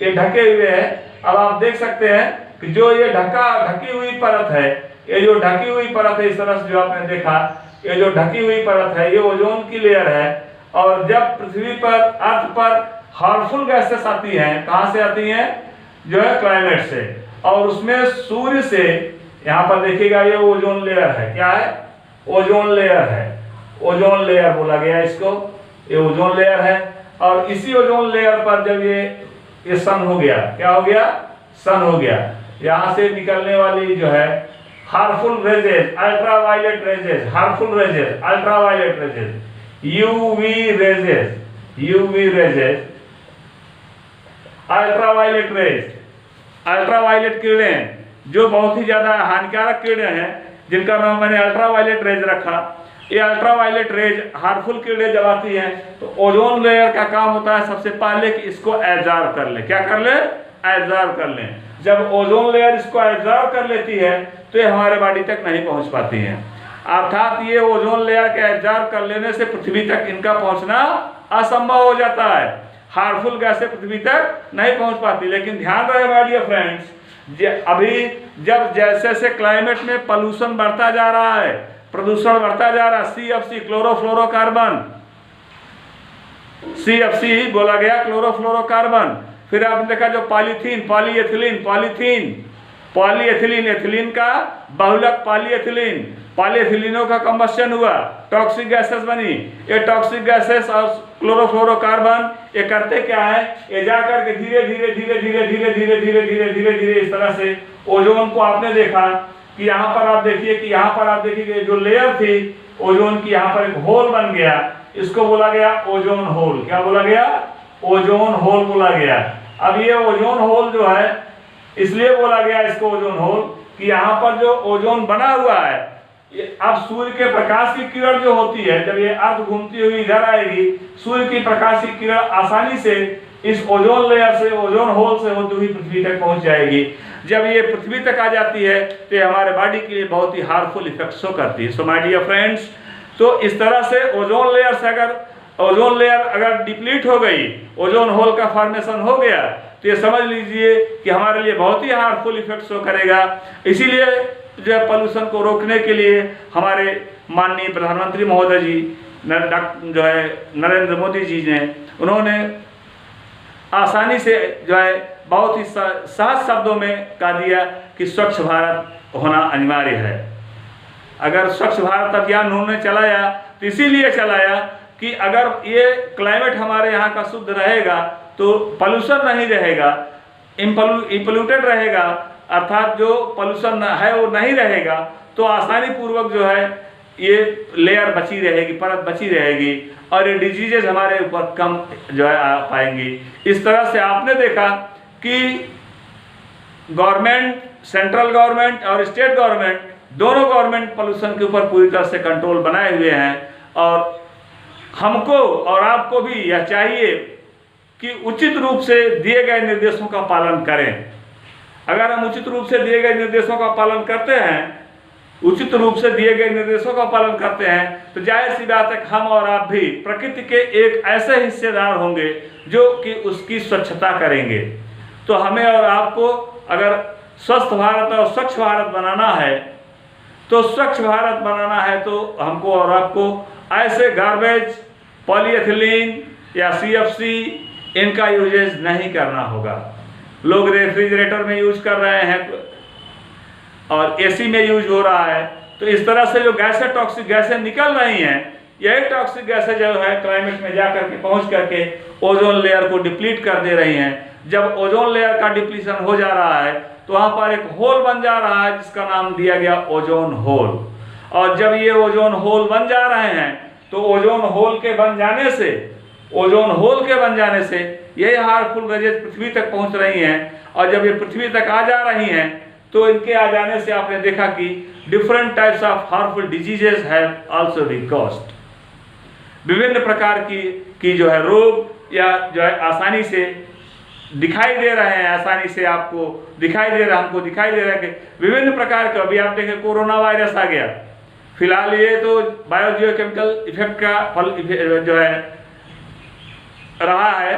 ये ढके हुए है। अब आप देख सकते हैं कि जो ये ढकी हुई परत है, ये जो ढकी हुई परत है, इस तरह से जो आपने देखा, ये जो ढकी हुई परत है ये ओजोन की लेयर है। और जब पृथ्वी पर, अर्थ पर हार्मफुल गैसेस आती हैं, कहां से आती हैं? जो है क्लाइमेट से, और उसमें सूर्य से, यहाँ पर देखिएगा ये ओजोन लेयर है। क्या है? ओजोन लेयर है। ओजोन लेयर बोला गया इसको, ये ओजोन लेयर है। और इसी ओजोन लेयर पर जब ये सन हो गया, क्या हो गया? सन हो गया। यहाँ से निकलने वाली जो है harmful raises, ultraviolet raises, harmful raises, ultraviolet raises, UV raises, UV raises, ultraviolet rays, ultraviolet किरणें जो बहुत ही ज्यादा हानिकारक किरणें हैं, जिनका नाम मैंने अल्ट्रावायलेट रेज रखा। ये अल्ट्रावायलेट रेज हार्मफुल किरणें जब आती हैं तो ओजोन लेयर का काम होता है सबसे पहले कि इसको एब्जॉर्ब कर ले। क्या कर ले? एब्जॉर्ब कर ले। जब ओजोन लेयर इसको एब्जॉर्ब कर लेती है तो ये हमारे बॉडी तक नहीं पहुंच पाती हैं। अर्थात ये ओजोन लेयर के एब्जॉर्ब कर लेने से पृथ्वी तक इनका पहुंचना असंभव हो जाता है। हार्मफुल गैसें पृथ्वी तक नहीं पहुंच पाती। लेकिन ध्यान रहे माय डियर फ्रेंड्स, अभी जब जैसे जैसे क्लाइमेट में पोल्यूशन बढ़ता जा रहा है, प्रदूषण बढ़ता जा रहा है, CFC क्लोरोफ्लोरोकार्बन, CFC बोला गया, क्लोरोफ्लोरोकार्बन। फिर आपने देखा जो polythene, polyethylene, polythene, polyethylene, ethylene का बहुलक पॉलीएथिलीन, पॉलीएथिलीनों का कंबस्शन हुआ, टॉक्सिक गैसेस बनी। ये टॉक्सिक गैसेस और क्लोरोफ्लोरोकार्बन ये करते क्या है? ये जाकर के धीरे धीरे धीरे धीरे धीरे धीरे धीरे धीरे धीरे धीरे इस तरह से ओजोन को, आपने देखा कि यहाँ पर आप देखिए कि यहाँ पर आप देखिए कि जो लेयर थी ओजोन की, यहाँ पर एक होल बन गया। इसको बोला गया ओजोन होल। क्या बोला गया? ओजोन होल बोला गया। अब ये ओजोन होल जो है इसलिए बोला गया इसको ओजोन होल कि यहाँ पर जो ओजोन बना हुआ है, अब सूर्य के प्रकाश की किरण जो होती है, जब ये अर्थ घूमती हुई इधर आएगी, सूर्य की प्रकाश की किरण आसानी से इस ओजोन लेयर से, ओजोन होल से होती हुई पृथ्वी तक पहुंच जाएगी। जब ये पृथ्वी तक आ जाती है तो ये हमारे बॉडी के लिए बहुत ही हार्मफुल इफेक्ट शो करती है। सो माय डियर फ्रेंड्स, तो इस तरह से ओजोन लेयर से अगर डिप्लीट हो गई, ओजोन होल का फॉर्मेशन हो गया, तो ये समझ लीजिए कि हमारे लिए बहुत ही हार्मफुल इफेक्ट शो करेगा। इसीलिए जो है पोल्यूशन को रोकने के लिए हमारे माननीय प्रधानमंत्री महोदय जी जो है नरेंद्र मोदी जी ने, उन्होंने आसानी से जो है बहुत ही सहज शब्दों में कह दिया कि स्वच्छ भारत होना अनिवार्य है। अगर स्वच्छ भारत अभियान उन्होंने चलाया तो इसीलिए चलाया कि अगर ये क्लाइमेट हमारे यहाँ का शुद्ध रहेगा तो पोल्यूशन नहीं रहेगा, इम्पोल्यूटेड रहेगा, अर्थात जो पोल्यूशन है वो नहीं रहेगा, तो आसानी पूर्वक जो है ये लेयर बची रहेगी, परत बची रहेगी और ये डिजीजेज हमारे ऊपर कम जो है आ पाएंगी। इस तरह से आपने देखा कि गवर्नमेंट, सेंट्रल गवर्नमेंट और स्टेट गवर्नमेंट, दोनों गवर्नमेंट पोल्यूशन के ऊपर पूरी तरह से कंट्रोल बनाए हुए हैं। और हमको और आपको भी यह चाहिए कि उचित रूप से दिए गए निर्देशों का पालन करें। अगर हम उचित रूप से दिए गए निर्देशों का पालन करते हैं, उचित रूप से दिए गए निर्देशों का पालन करते हैं, तो जाहिर सी बात है हम और आप भी प्रकृति के एक ऐसे हिस्सेदार होंगे जो कि उसकी स्वच्छता करेंगे। तो हमें और आपको अगर स्वस्थ भारत और स्वच्छ भारत बनाना है, तो स्वच्छ भारत बनाना है तो हमको और आपको ऐसे गार्बेज, पॉलीएथिलीन या CFC इनका यूजेज नहीं करना होगा। लोग रेफ्रिजरेटर में यूज कर रहे हैं और AC में यूज हो रहा है, तो इस तरह से जो गैसें, टॉक्सिक गैसें निकल रही हैं, यही टॉक्सिक गैसें जो है क्लाइमेट में जाकर के पहुंच करके ओजोन लेयर को डिप्लीट कर दे रही हैं। जब ओजोन लेयर का डिप्लीशन हो जा रहा है तो वहाँ पर एक होल बन जा रहा है जिसका नाम दिया गया ओजोन होल। और जब ये ओजोन होल बन जा रहे हैं तो ओजोन होल के बन जाने से ये हार्मफुल रेजेस पृथ्वी तक पहुंच रही हैं। और जब ये पृथ्वी तक आ जा रही हैं तो इनके आ जाने से आपने देखा कि different types of harmful diseases have also been caused. विभिन्न प्रकार की जो है रोग या जो है आसानी से दिखाई दे रहे हैं, आसानी से आपको दिखाई दे रहा है, हमको दिखाई दे रहा है कि विभिन्न प्रकार का, अभी आप देखें कोरोना वायरस आ गया, फिलहाल ये तो बायोजियोकेमिकल इफेक्ट का फल जो है रहा है,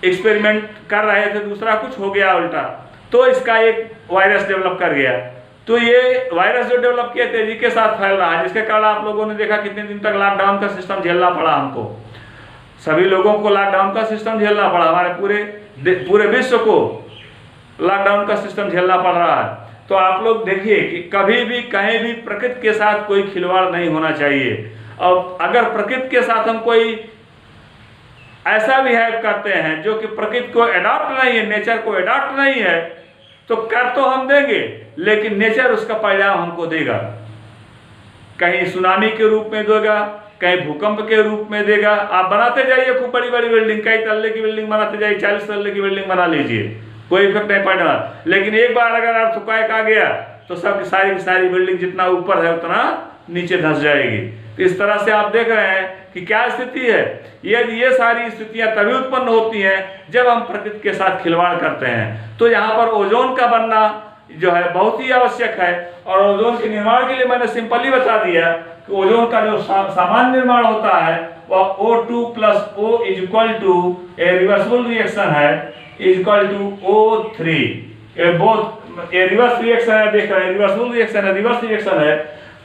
एक्सपेरिमेंट कर रहे थे, दूसरा कुछ हो गया उल्टा, तो इसका एक वायरस डेवलप कर गया। तो ये वायरस जो डेवलप किया तेजी के साथ फैल रहा है, जिसके कारण आप लोगों ने देखा कितने दिन तक लॉकडाउन का सिस्टम झेलना पड़ा हमको, सभी लोगों को लॉकडाउन का सिस्टम झेलना पड़ा, हमारे पूरे विश्व को लॉकडाउन का सिस्टम झेलना पड़ रहा है। तो आप लोग देखिए कि कभी भी कहीं भी प्रकृति के साथ कोई खिलवाड़ नहीं होना चाहिए। और अगर प्रकृति के साथ हम कोई ऐसा बिहेव करते हैं जो कि प्रकृति को अडॉप्ट नहीं है, नेचर को अडॉप्ट नहीं है, तो कर तो हम देंगे लेकिन नेचर उसका परिणाम हमको देगा, कहीं सुनामी के रूप में देगा, कहीं भूकंप के रूप में देगा। आप बनाते जाइए खूब बड़ी बड़ी बिल्डिंग, कई तल्ले की बिल्डिंग बनाते जाइए, 40 तल्ले की बिल्डिंग बना लीजिए, कोई इफेक्ट नहीं पड़ना। लेकिन एक बार अगर अर्थक्वेक आ गया तो सब की सारी बिल्डिंग जितना ऊपर है उतना नीचे धंस जाएगी। तो इस तरह से आप देख रहे हैं कि क्या स्थिति है। ये सारी स्थितियां तभी उत्पन्न होती हैं जब हम प्रकृति के साथ खिलवाड़ करते हैं। तो यहाँ पर ओजोन का बनना जो है बहुत ही आवश्यक है। और ओजोन के निर्माण के लिए मैंने सिंपली बता दिया कि ओजोन का जो सामान्य निर्माण होता है वह O2 + O = ए रिवर्सिबल रिएक्शन है, O3। ये रिवर्स रिएक्शन है, देख रहे हैं, रिवर्सिबल रिएक्शन है, रिवर्स रिएक्शन है।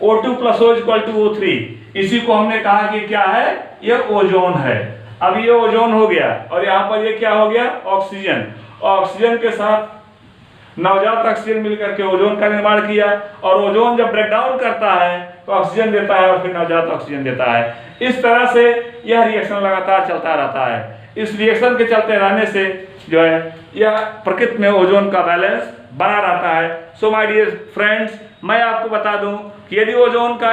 O2 + O = O3, इसी को हमने कहा कि क्या है, ये ओजोन है। अब ये ओजोन हो गया और यहाँ पर ये क्या हो गया, ऑक्सीजन। ऑक्सीजन के साथ नवजात ऑक्सीजन मिलकर के ओजोन का निर्माण किया। और ओजोन जब ब्रेक डाउन करता है तो ऑक्सीजन देता है और फिर नवजात ऑक्सीजन देता है। इस तरह से यह रिएक्शन लगातार चलता रहता है। इस रिएक्शन के चलते रहने से जो है यह प्रकृति में ओजोन का बैलेंस बना रहता है। सो माय डियर फ्रेंड्स, मैं आपको बता दूं कि यदि ओजोन का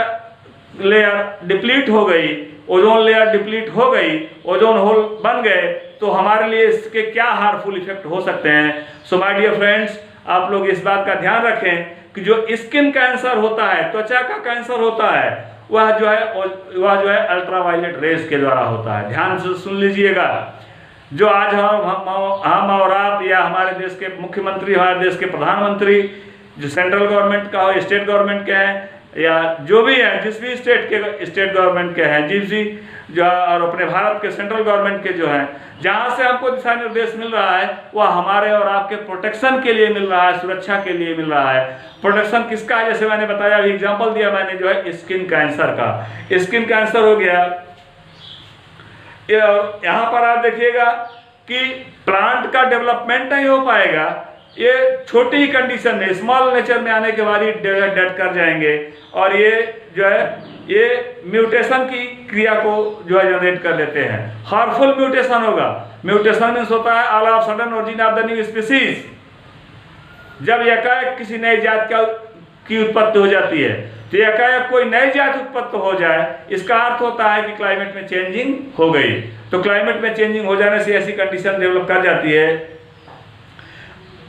लेयर डिप्लीट हो गई, ओजोन लेयर डिप्लीट हो गई, ओजोन होल बन गए, तो हमारे लिए इसके क्या हार्मफुल इफेक्ट हो सकते हैं। सो माय डियर फ्रेंड्स, आप लोग इस बात का ध्यान रखें कि जो स्किन कैंसर होता है, त्वचा का कैंसर होता है, वह जो है अल्ट्रावायलेट रेज के द्वारा होता है। ध्यान से सुन लीजिएगा। जो आज हम और आप या हमारे देश के मुख्यमंत्री, हमारे देश के प्रधानमंत्री, जो सेंट्रल गवर्नमेंट का हो, स्टेट गवर्नमेंट के हैं, या जो भी है, जिस भी स्टेट गवर्नमेंट के हैं, जिस भी जो और अपने भारत के सेंट्रल गवर्नमेंट के जो हैं, जहाँ से हमको दिशा निर्देश मिल रहा है वह हमारे और आपके प्रोटेक्शन के लिए मिल रहा है, सुरक्षा के लिए मिल रहा है। प्रोटेक्शन किसका है, जैसे मैंने बताया, अभी एग्जाम्पल दिया मैंने, जो है स्किन कैंसर का। स्किन कैंसर हो गया। यहाँ पर आप देखिएगा कि प्लांट का डेवलपमेंट नहीं हो पाएगा, ये छोटी ही कंडीशन में, स्मॉल नेचर में आने के बाद ही डेड कर जाएंगे। और ये जो है ये म्यूटेशन की क्रिया को जो है जनरेट कर लेते हैं। हार्मफुल म्यूटेशन होगा। म्यूटेशन मीन्स होता है all of sudden origin of the new species. जब एकाएक किसी नई जात की उत्पत्ति हो जाती है, तो एकाएक कोई नई जात उत्पत्ति हो जाए, इसका अर्थ होता है कि क्लाइमेट में चेंजिंग हो गई। तो क्लाइमेट में चेंजिंग हो जाने से ऐसी कंडीशन डेवलप कर जाती है।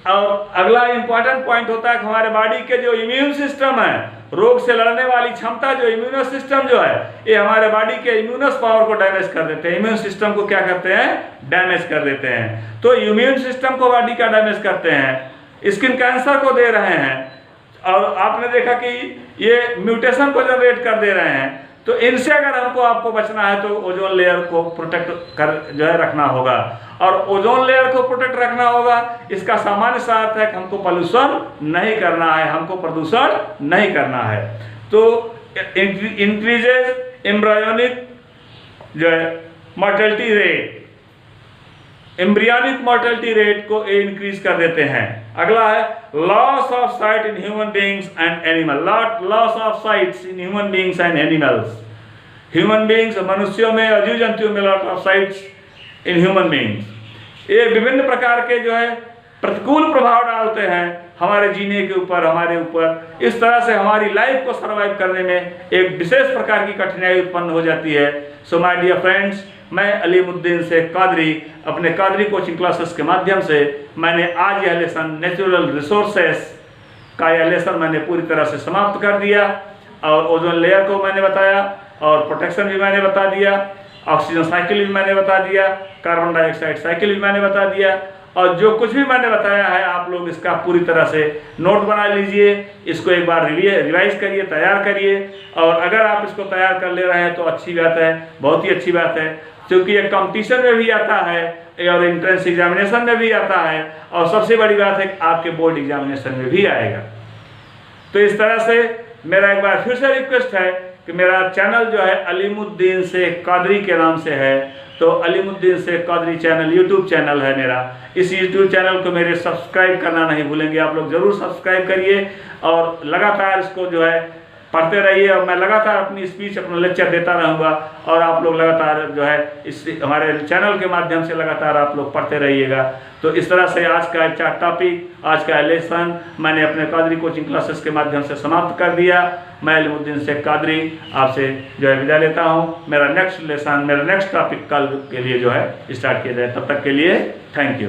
और अगला इंपॉर्टेंट पॉइंट होता है कि हमारे बॉडी के जो इम्यून सिस्टम है, रोग से लड़ने वाली क्षमता, जो इम्यूनो सिस्टम जो है, ये हमारे बॉडी के इम्यूनस पावर को डैमेज कर देते हैं। इम्यून सिस्टम को क्या करते हैं, डैमेज कर देते हैं। तो इम्यून सिस्टम को बॉडी का डैमेज करते हैं, स्किन कैंसर को दे रहे हैं, और आपने देखा कि ये म्यूटेशन को जनरेट कर दे रहे हैं। तो इनसे अगर आपको बचना है तो ओजोन लेयर को प्रोटेक्ट कर जो है रखना होगा। और ओजोन लेयर को प्रोटेक्ट रखना होगा, इसका सामान्य सा अर्थ है कि हमको पॉल्यूशन नहीं करना है, हमको प्रदूषण नहीं करना है। तो इंक्रीजेज एम्ब्रायोनिक जो है mortality rate, embryonic mortality rate को इंक्रीज कर देते हैं। अगला है loss of site in human beings and animal. Loss of sites in human beings and animals. Human beings, मनुष्यों में और जीव जंतुओं में loss of sites in human beings. ये विभिन्न प्रकार के जो है प्रतिकूल प्रभाव डालते हैं हमारे जीने के ऊपर, हमारे ऊपर। इस तरह से हमारी लाइफ को सर्वाइव करने में एक विशेष प्रकार की कठिनाई उत्पन्न हो जाती है। सो माय डियर फ्रेंड्स, मैं अलीमुद्दीन शेख कादरी अपने कादरी कोचिंग क्लासेस के माध्यम से मैंने आज यह लेसन नेचुरल रिसोर्सेस का यह लेसन मैंने पूरी तरह से समाप्त कर दिया। और ओजोन लेयर को मैंने बताया, और प्रोटेक्शन भी मैंने बता दिया, ऑक्सीजन साइकिल भी मैंने बता दिया, कार्बन डाइऑक्साइड साइकिल भी मैंने बता दिया, और जो कुछ भी मैंने बताया है आप लोग इसका पूरी तरह से नोट बना लीजिए, इसको एक बार रिवाइज करिए, तैयार करिए। और अगर आप इसको तैयार कर ले रहे हैं तो अच्छी बात है, बहुत ही अच्छी बात है, क्योंकि ये कंपटीशन में भी आता है और एंट्रेंस एग्जामिनेशन में भी आता है, और सबसे बड़ी बात है कि आपके बोर्ड एग्जामिनेशन में भी आएगा। तो इस तरह से मेरा एक बार फिर से रिक्वेस्ट है कि मेरा चैनल जो है अलीमुद्दीन शेख कादरी के नाम से है, तो Alimuddin Sheikh Qadri channel YouTube channel है मेरा। इस यूट्यूब चैनल को मेरे सब्सक्राइब करना नहीं भूलेंगे, आप लोग ज़रूर सब्सक्राइब करिए और लगातार इसको जो है पढ़ते रहिए। और मैं लगातार अपनी स्पीच, अपना लेक्चर देता रहूँगा और आप लोग लगातार जो है इस हमारे चैनल के माध्यम से लगातार आप लोग पढ़ते रहिएगा। तो इस तरह से आज का अच्छा टॉपिक, आज का लेसन मैंने अपने कादरी कोचिंग क्लासेस के माध्यम से समाप्त कर दिया। मैं अलीमुद्दीन शेख कादरी आपसे जो है विदा लेता हूँ। मेरा नेक्स्ट लेसन, मेरा नेक्स्ट टॉपिक कल के लिए जो है स्टार्ट किया जाए। तब तक के लिए थैंक यू।